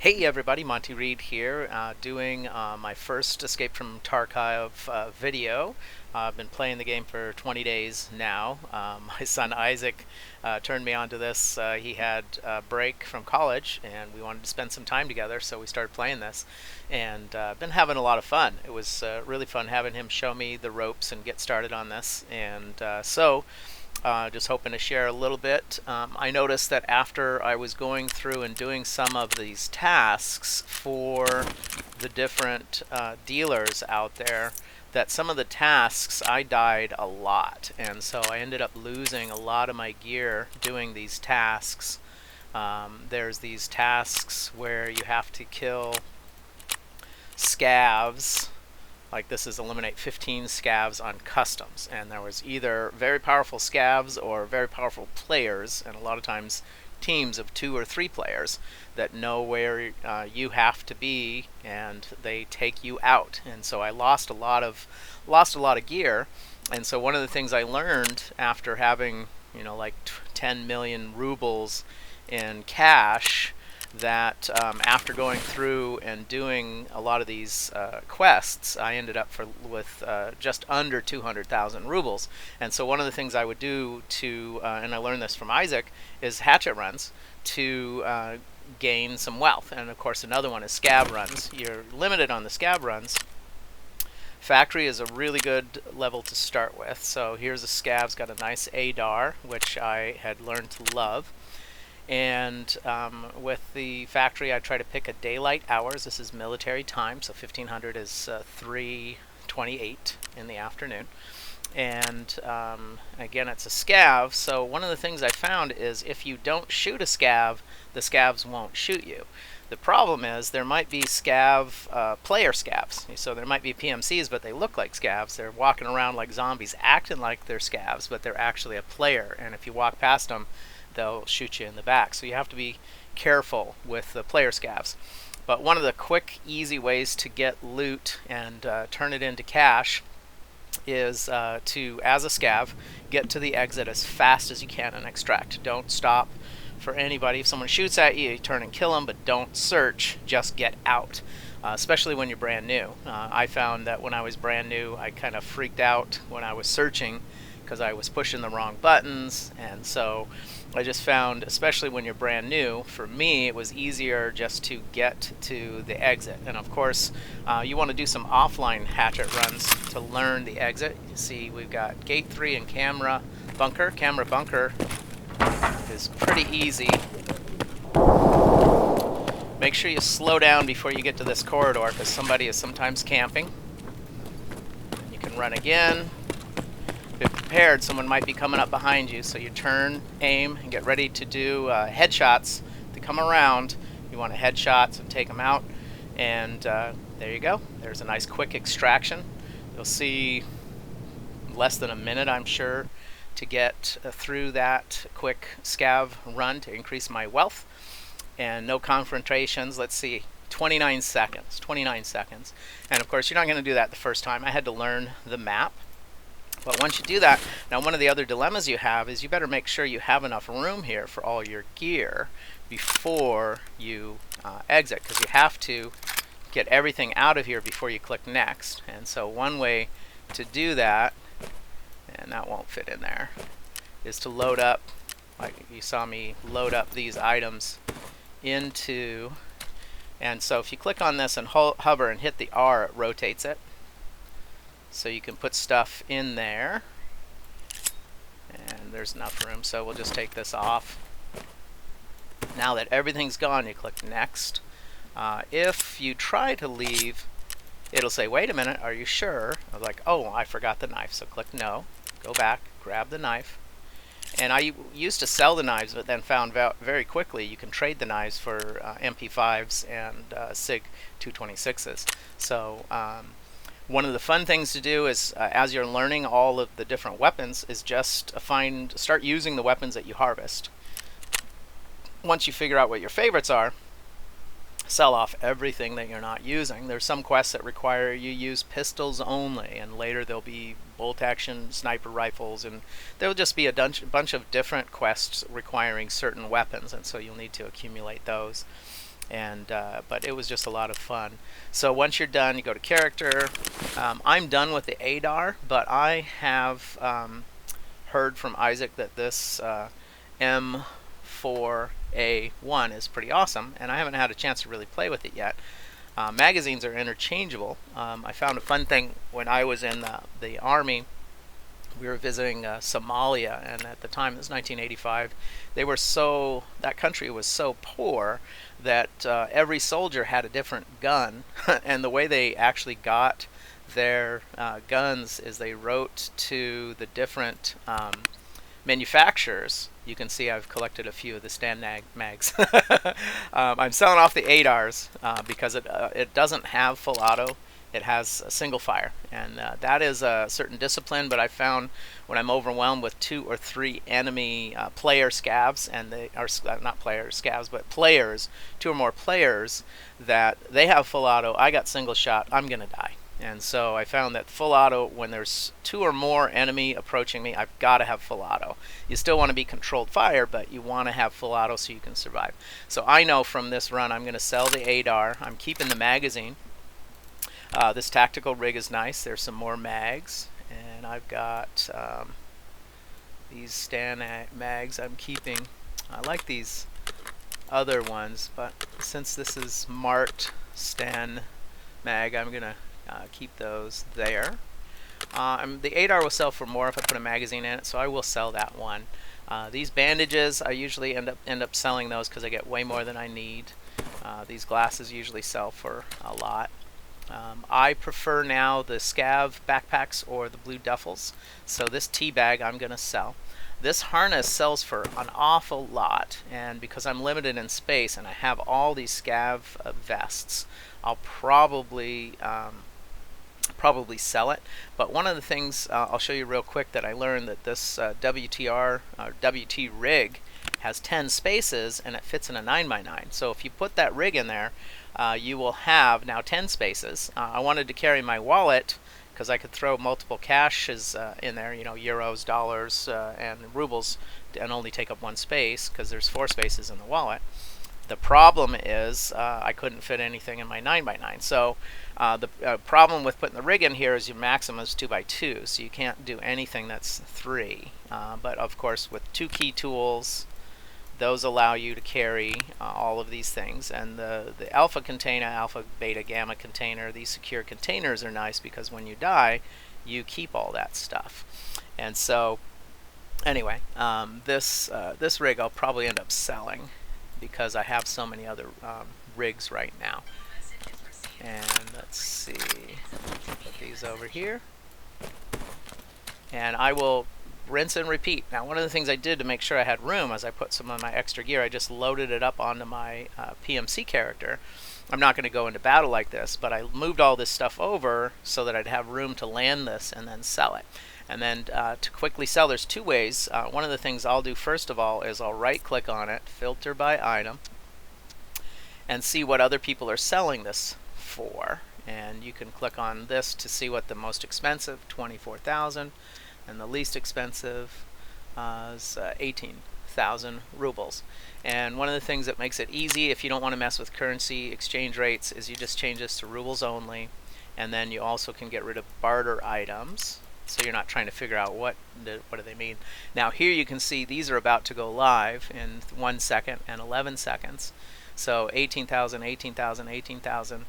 Hey everybody, Monty Reed here, doing my first Escape from Tarkov video. I've been playing the game for 20 days now. My son Isaac turned me onto this. He had a break from college and we wanted to spend some time together, so we started playing this. And been having a lot of fun. It was really fun having him show me the ropes and get started on this. And just hoping to share a little bit. I noticed that after I was going through and doing some of these tasks for the different dealers out there, that some of the tasks I died a lot, and so I ended up losing a lot of my gear doing these tasks. There's these tasks where you have to kill scavs. Like this is eliminate 15 scavs on customs, and there was either very powerful scavs or very powerful players, and a lot of times teams of 2 or 3 players that know where you have to be, and they take you out. And so I lost a lot of gear. And so one of the things I learned after having like 10 million rubles in cash, that after going through and doing a lot of these quests, I ended up with just under 200,000 rubles. And so one of the things I would do to, and I learned this from Isaac, is hatchet runs to gain some wealth. And of course another one is scav runs. You're limited on the scav runs. Factory is a really good level to start with. So here's a scav's got a nice ADAR, which I had learned to love. And with the factory, I try to pick a daylight hours. This is military time, so 1500 is 3:28 in the afternoon. And again, it's a scav. So one of the things I found is if you don't shoot a scav, the scavs won't shoot you. The problem is there might be player scavs. So there might be PMCs, but they look like scavs. They're walking around like zombies, acting like they're scavs, but they're actually a player. And if you walk past them, they'll shoot you in the back. So you have to be careful with the player scavs. But one of the quick, easy ways to get loot and turn it into cash is to, as a scav, get to the exit as fast as you can and extract. Don't stop for anybody. If someone shoots at you, you turn and kill them, but don't search, just get out. Especially when you're brand new. I found that when I was brand new, I kind of freaked out when I was searching because I was pushing the wrong buttons, and so I just found, especially when you're brand new, for me it was easier just to get to the exit. And of course you want to do some offline hatchet runs to learn the exit. You see we've got gate 3 and camera bunker. Camera bunker is pretty easy. Make sure you slow down before you get to this corridor because somebody is sometimes camping. You can run again. Be prepared, someone might be coming up behind you, so you turn, aim, and get ready to do headshots. To come around, you want to headshots and take them out, and there you go. There's a nice quick extraction. You'll see less than a minute, I'm sure, to get through that quick scav run to increase my wealth. And no confrontations. Let's see, 29 seconds. 29 seconds. And of course, you're not going to do that the first time. I had to learn the map. But once you do that, now one of the other dilemmas you have is you better make sure you have enough room here for all your gear before you exit, because you have to get everything out of here before you click next. And so one way to do that, and that won't fit in there, is to load up, like you saw me load up these items into, and so if you click on this and hover and hit the R, it rotates it. So you can put stuff in there, and there's enough room, so we'll just take this off. Now that everything's gone, you click next. If you try to leave, it'll say, wait a minute, are you sure? I'm like, oh, I forgot the knife, so click no, go back, grab the knife. And I used to sell the knives, but then found out very quickly you can trade the knives for MP5s and SIG 226s. So one of the fun things to do is, as you're learning all of the different weapons, is just start using the weapons that you harvest. Once you figure out what your favorites are, sell off everything that you're not using. There's some quests that require you use pistols only, and later there'll be bolt action sniper rifles, and there'll just be a bunch of different quests requiring certain weapons, and so you'll need to accumulate those. and but it was just a lot of fun. So once you're done, you go to character. I'm done with the ADAR, but I have heard from Isaac that this M4A1 is pretty awesome, and I haven't had a chance to really play with it yet. Magazines are interchangeable. I found a fun thing when I was in the Army. We were visiting Somalia, and at the time, it was 1985, that country was so poor that every soldier had a different gun, and the way they actually got their guns is they wrote to the different manufacturers. You can see I've collected a few of the stand mags. I'm selling off the ADARs because it doesn't have full auto. It has a single fire, and that is a certain discipline, but I found when I'm overwhelmed with 2 or 3 enemy player scavs, and they are not players scavs, but players, 2 or more players, that they have full auto, I got single shot, I'm gonna die. And so I found that full auto, when there's 2 or more enemy approaching me, I've got to have full auto. You still want to be controlled fire, but you want to have full auto so you can survive. So I know from this run I'm going to sell the ADAR. I'm keeping the magazine. This tactical rig is nice. There's some more mags, and I've got these stand mags I'm keeping. I like these other ones, but since this is marked stand mag, I'm gonna keep those there. The ADAR will sell for more if I put a magazine in it, so I will sell that one. These bandages, I usually end up selling those because I get way more than I need. These glasses usually sell for a lot. I prefer now the Scav backpacks or the blue duffels, so this tea bag I'm going to sell. This harness sells for an awful lot, and because I'm limited in space and I have all these Scav vests, I'll probably sell it. But one of the things I'll show you real quick that I learned, that this WT rig has 10 spaces and it fits in a 9x9. So if you put that rig in there, you will have now 10 spaces. I wanted to carry my wallet because I could throw multiple caches in there, you know, euros, dollars, and rubles, and only take up 1 space because there's 4 spaces in the wallet. The problem is I couldn't fit anything in my 9x9. So the problem with putting the rig in here is your maximum is 2x2, so you can't do anything that's 3. But of course, with 2 key tools, those allow you to carry all of these things. And the alpha container, alpha, beta, gamma container, these secure containers are nice because when you die, you keep all that stuff. And so anyway, this rig I'll probably end up selling because I have so many other rigs right now. And let's see, put these over here, and I will rinse and repeat. Now, one of the things I did to make sure I had room as I put some of my extra gear, I just loaded it up onto my PMC character. I'm not going to go into battle like this, but I moved all this stuff over so that I'd have room to land this and then sell it. And then to quickly sell, there's 2 ways. One of the things I'll do first of all is I'll right click on it, filter by item, and see what other people are selling this for. And you can click on this to see what the most expensive, 24,000, and the least expensive is 18,000 rubles. And one of the things that makes it easy if you don't want to mess with currency exchange rates is you just change this to rubles only, and then you also can get rid of barter items, so you're not trying to figure out what do they mean. Now here you can see these are about to go live in 1 second and 11 seconds. So 18,000, 18,000, 18,000.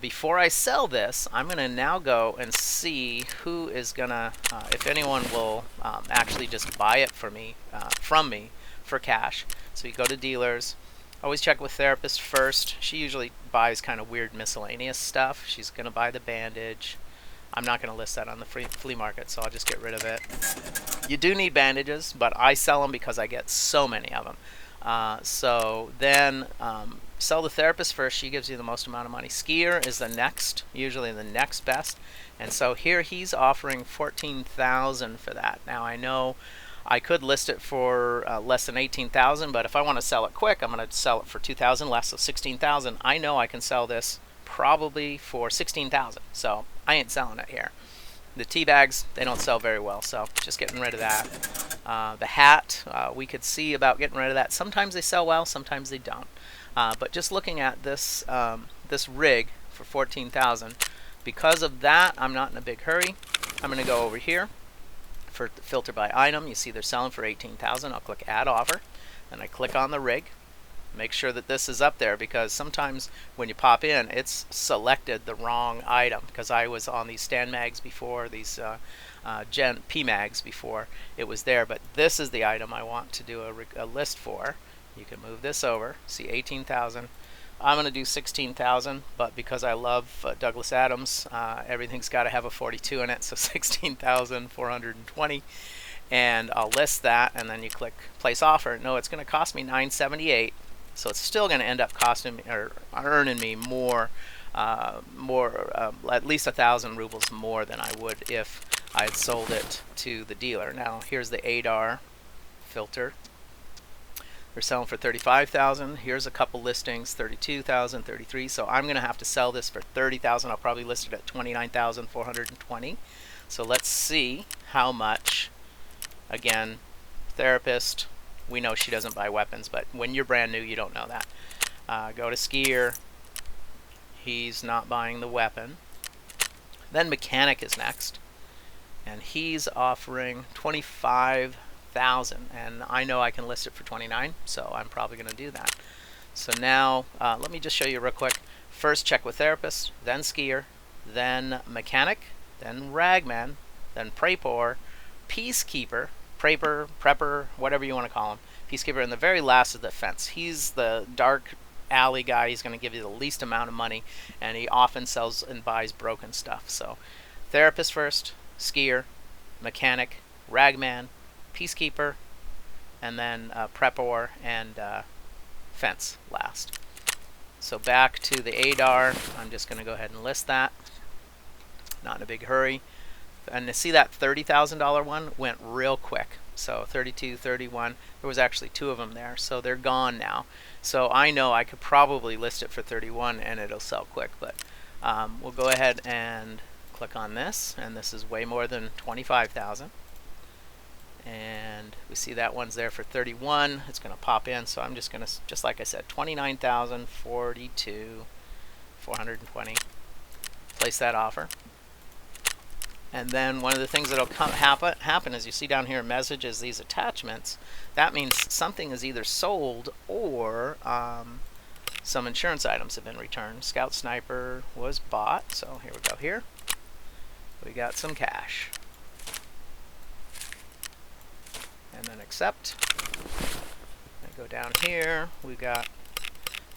Before I sell this, I'm going to now go and see who is going to, if anyone will actually just buy it for me, from me for cash. So you go to dealers. Always check with therapist first. She usually buys kind of weird miscellaneous stuff. She's going to buy the bandage. I'm not going to list that on the flea market, so I'll just get rid of it. You do need bandages, but I sell them because I get so many of them. So then sell the therapist first. She gives you the most amount of money. Skier is the next, usually the next best. And so here he's offering 14,000 for that. Now I know I could list it for less than 18,000, but if I want to sell it quick, I'm going to sell it for 2,000 less, so 16,000. I know I can sell this probably for 16,000, so I ain't selling it here. The tea bags, they don't sell very well, so just getting rid of that. The hat, we could see about getting rid of that. Sometimes they sell well, sometimes they don't. But just looking at this this rig for 14,000, because of that, I'm not in a big hurry. I'm going to go over here for filter by item. You see they're selling for 18,000. I'll click add offer, and I click on the rig. Make sure that this is up there, because sometimes when you pop in, it's selected the wrong item, because I was on these stand mags before, these Gen P mags before, it was there, but this is the item I want to do a list for. You can move this over. See, 18,000. I'm going to do 16,000, but because I love Douglas Adams, everything's got to have a 42 in it, so 16,420. And I'll list that, and then you click place offer. No, it's going to cost me $978, so it's still going to end up costing me or earning me more, at least 1,000 rubles more than I would if I had sold it to the dealer. Now here's the ADAR filter. They're selling for 35,000. Here's a couple listings, 32,000, 33. So I'm going to have to sell this for 30,000. I'll probably list it at 29,420. So let's see how much. Again, therapist, we know she doesn't buy weapons, but when you're brand new, you don't know that. Go to skier. He's not buying the weapon. Then mechanic is next, and he's offering 25,000, and I know I can list it for 29, so I'm probably going to do that. So now let me just show you real quick. First check with therapist, then skier, then mechanic, then ragman, then prepor, peacekeeper, prepper, whatever you want to call him, peacekeeper, and the very last is the fence. He's the dark alley guy. He's going to give you the least amount of money, and he often sells and buys broken stuff. So therapist first, skier, mechanic, ragman, peacekeeper, and then prepor and fence last. So back to the ADAR, I'm just going to go ahead and list that. Not in a big hurry. And to see that $30,000 one went real quick. So 32, 31, there was actually two of them there, so they're gone now. So I know I could probably list it for 31 and it'll sell quick, but we'll go ahead and click on this, and this is way more than 25,000. And we see that one's there for 31. It's going to pop in, so I'm just going to, just like I said, 29,042, 420. Place that offer. And then one of the things that'll happen is you see down here in messages these attachments. That means something is either sold or some insurance items have been returned. Scout Sniper was bought, so here we go. Here we got some cash. And then accept. I go down here. We got,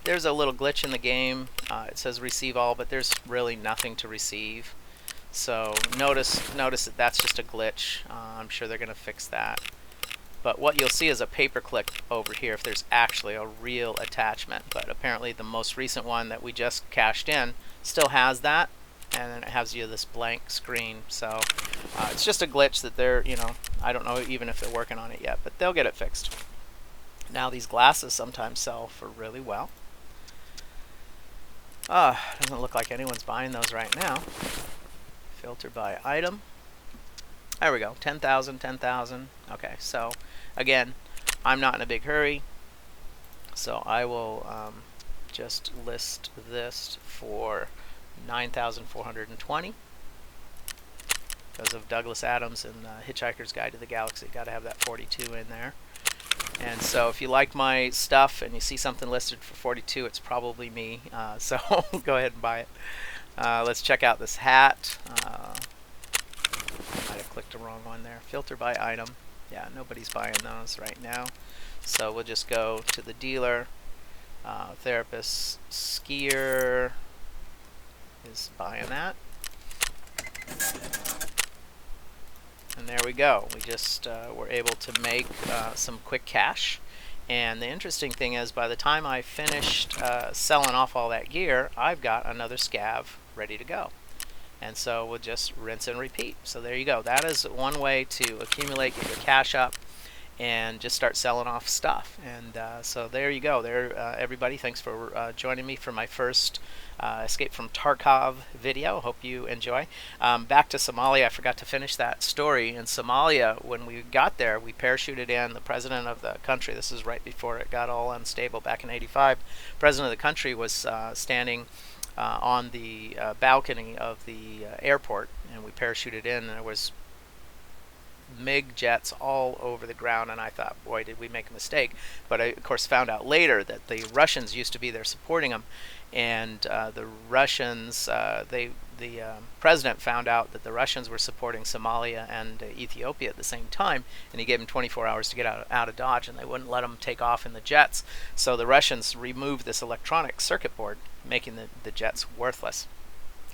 there's a little glitch in the game. It says receive all, but there's really nothing to receive. So notice that that's just a glitch. I'm sure they're going to fix that. But what you'll see is a pay-per-click over here if there's actually a real attachment. But apparently the most recent one that we just cashed in still has that, and then it has you this blank screen. So it's just a glitch that they're, you know, I don't know even if they're working on it yet, but they'll get it fixed. Now these glasses sometimes sell for really well. Doesn't look like anyone's buying those right now. Filter by item. There we go, 10,000, 10,000. Okay, so again, I'm not in a big hurry, so I will just list this for 9,420 because of Douglas Adams and Hitchhiker's Guide to the Galaxy. Got to have that 42 in there. And so if you like my stuff and you see something listed for 42, it's probably me. So go ahead and buy it. Let's check out this hat. I might have clicked the wrong one there. Filter by item. Yeah, nobody's buying those right now. So we'll just go to the dealer. Therapist skier is buying that. And there we go. We just were able to make some quick cash. And the interesting thing is, by the time I finished selling off all that gear, I've got another scav ready to go. And so we'll just rinse and repeat. So there you go. That is one way to accumulate, get your cash up. and just start selling off stuff. And so there you go. There, everybody. Thanks for joining me for my first Escape from Tarkov video. Hope you enjoy. Back to Somalia. I forgot to finish that story. In Somalia, when we got there, we parachuted in. The president of the country, this is right before it got all unstable back in '85, president of the country was standing on the balcony of the airport, and we parachuted in, and there was MiG jets all over the ground, and I thought, boy, did we make a mistake. But I, of course, found out later that the Russians used to be there supporting them, and the Russians, the president found out that the Russians were supporting Somalia and Ethiopia at the same time, and he gave them 24 hours to get out of Dodge, and they wouldn't let them take off in the jets. So the Russians removed this electronic circuit board, making the jets worthless.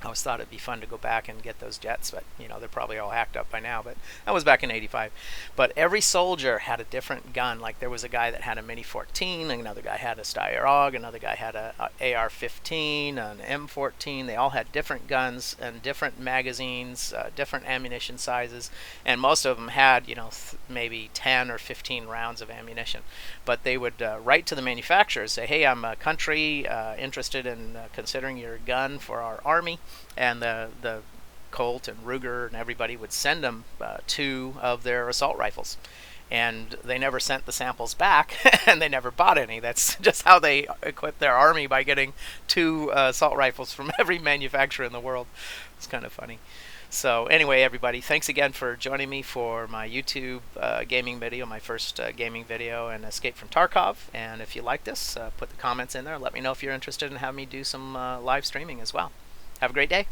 I always thought it'd be fun to go back and get those jets, but you know, they're probably all hacked up by now. But that was back in '85. But every soldier had a different gun. Like there was a guy that had a Mini 14, another guy had a Steyr, another guy had a AR-15, an M14. They all had different guns and different magazines, different ammunition sizes, and most of them had, you know, maybe 10 or 15 rounds of ammunition. But they would write to the manufacturers, say, "Hey, I'm a country interested in considering your gun for our army." And the Colt and Ruger and everybody would send them 2 of their assault rifles, and they never sent the samples back, and they never bought any. That's just how they equipped their army, by getting 2 assault rifles from every manufacturer in the world. It's kind of funny. So anyway, everybody, thanks again for joining me for my YouTube gaming video, my first gaming video, and Escape from Tarkov. And if you like this, put the comments in there. Let me know if you're interested in having me do some live streaming as well. Have a great day.